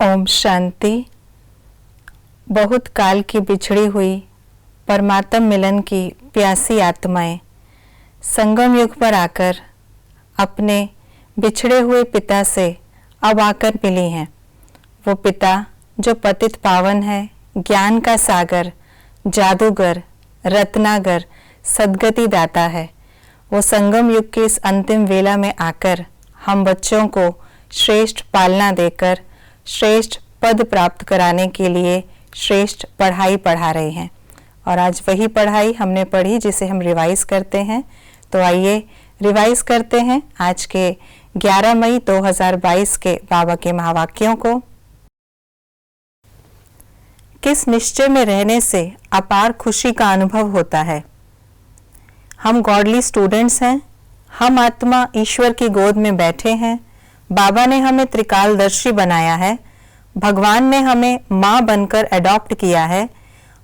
ओम शांति। बहुत काल की बिछड़ी हुई परमात्म मिलन की प्यासी आत्माएं संगम युग पर आकर अपने बिछड़े हुए पिता से अब आकर मिली हैं। वो पिता जो पतित पावन है, ज्ञान का सागर, जादूगर, रत्नागर, सद्गति दाता है। वो संगम युग के इस अंतिम वेला में आकर हम बच्चों को श्रेष्ठ पालना देकर श्रेष्ठ पद प्राप्त कराने के लिए श्रेष्ठ पढ़ाई पढ़ा रहे हैं। और आज वही पढ़ाई हमने पढ़ी जिसे हम रिवाइज करते हैं। तो आइए रिवाइज करते हैं आज के 11 मई 2022 के बाबा के महावाक्यों को। किस निश्चय में रहने से अपार खुशी का अनुभव होता है। हम गॉडली स्टूडेंट्स हैं। हम आत्मा ईश्वर की गोद में बैठे हैं। बाबा ने हमें त्रिकालदर्शी बनाया है। भगवान ने हमें माँ बनकर अडॉप्ट किया है।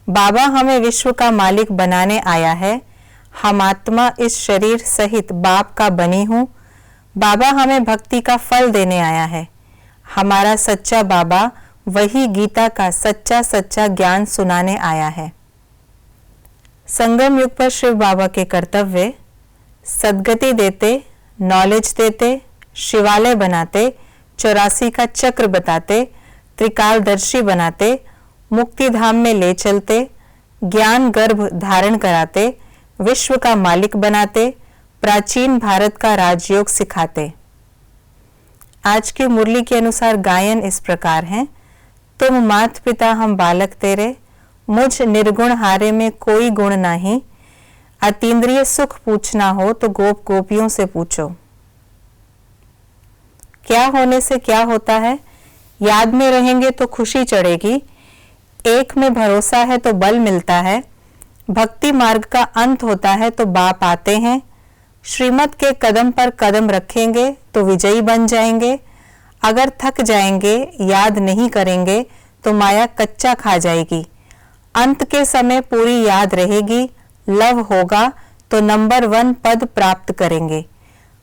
बाबा हमें विश्व का मालिक बनाने आया है। हम आत्मा इस शरीर सहित बाप का बनी हूँ। बाबा हमें भक्ति का फल देने आया है। हमारा सच्चा बाबा वही गीता का सच्चा सच्चा ज्ञान सुनाने आया है। संगम युग पर शिव बाबा के कर्तव्य सद्गति देते, नॉलेज देते, शिवालय बनाते, 84 का चक्र बताते, त्रिकालदर्शी बनाते, मुक्ति धाम में ले चलते, ज्ञान गर्भ धारण कराते, विश्व का मालिक बनाते, प्राचीन भारत का राजयोग सिखाते। आज की मुरली के अनुसार गायन इस प्रकार है। तुम मात पिता हम बालक तेरे, मुझ निर्गुण हारे में कोई गुण नहीं। अतीन्द्रिय सुख पूछना हो तो गोप गोपियों से पूछो। क्या होने से क्या होता है। याद में रहेंगे तो खुशी चढ़ेगी। एक में भरोसा है तो बल मिलता है। भक्ति मार्ग का अंत होता है तो बाप आते हैं। श्रीमत के कदम पर कदम रखेंगे तो विजयी बन जाएंगे। अगर थक जाएंगे, याद नहीं करेंगे तो माया कच्चा खा जाएगी। अंत के समय पूरी याद रहेगी। लव होगा तो नंबर 1 पद प्राप्त करेंगे।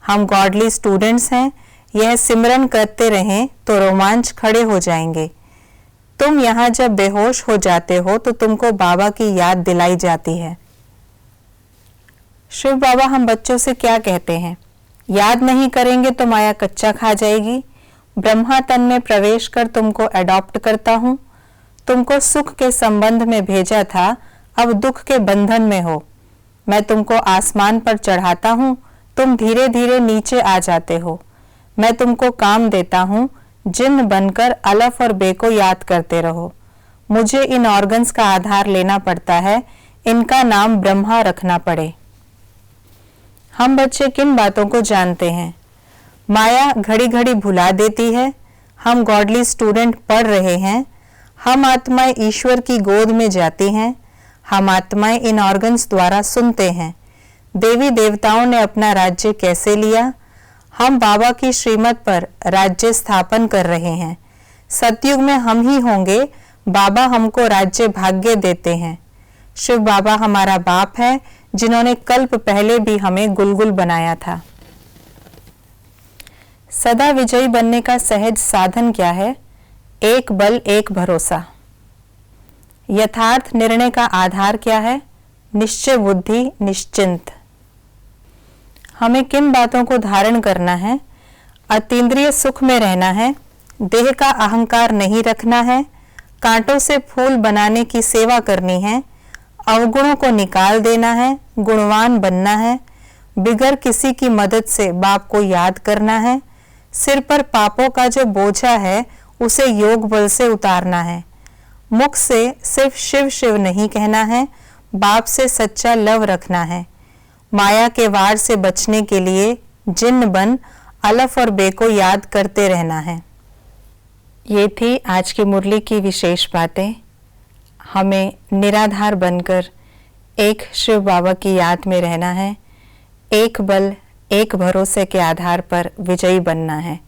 हम गॉडली स्टूडेंट्स हैं। यह सिमरन करते रहें तो रोमांच खड़े हो जाएंगे। तुम यहाँ जब बेहोश हो जाते हो तो तुमको बाबा की याद दिलाई जाती है। शिव बाबा हम बच्चों से क्या कहते हैं। याद नहीं करेंगे तो माया कच्चा खा जाएगी। ब्रह्मा तन में प्रवेश कर तुमको अडॉप्ट करता हूँ। तुमको सुख के संबंध में भेजा था, अब दुख के बंधन में हो। मैं तुमको आसमान पर चढ़ाता हूँ, तुम धीरे धीरे नीचे आ जाते हो। मैं तुमको काम देता हूँ, जिन्न बनकर अलफ और बे को याद करते रहो। मुझे इन ऑर्गन्स का आधार लेना पड़ता है, इनका नाम ब्रह्मा रखना पड़े। हम बच्चे किन बातों को जानते हैं। माया घड़ी घड़ी भुला देती है। हम गॉडली स्टूडेंट पढ़ रहे हैं। हम आत्माएं ईश्वर की गोद में जाती हैं। हम आत्माएं इन ऑर्गन्स द्वारा सुनते हैं। देवी देवताओं ने अपना राज्य कैसे लिया। हम बाबा की श्रीमत पर राज्य स्थापन कर रहे हैं। सतयुग में हम ही होंगे। बाबा हमको राज्य भाग्य देते हैं। शिव बाबा हमारा बाप है, जिन्होंने कल्प पहले भी हमें गुलगुल बनाया था। सदा विजयी बनने का सहज साधन क्या है। एक बल, एक भरोसा। यथार्थ निर्णय का आधार क्या है। निश्चय बुद्धि, निश्चिंत। हमें किन बातों को धारण करना है। अतीन्द्रिय सुख में रहना है। देह का अहंकार नहीं रखना है। कांटों से फूल बनाने की सेवा करनी है। अवगुणों को निकाल देना है। गुणवान बनना है। बिगर किसी की मदद से बाप को याद करना है। सिर पर पापों का जो बोझा है उसे योग बल से उतारना है। मुख से सिर्फ शिव शिव नहीं कहना है। बाप से सच्चा लव रखना है। माया के वार से बचने के लिए जिन्न बन अलफ और बे को याद करते रहना है। ये थी आज की मुरली की विशेष बातें। हमें निराधार बनकर एक शिव बाबा की याद में रहना है। एक बल, एक भरोसे के आधार पर विजयी बनना है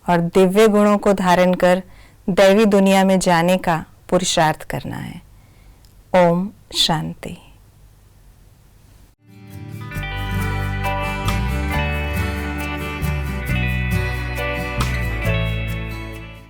और दिव्य गुणों को धारण कर दैवी दुनिया में जाने का पुरुषार्थ करना है। ओम शांति।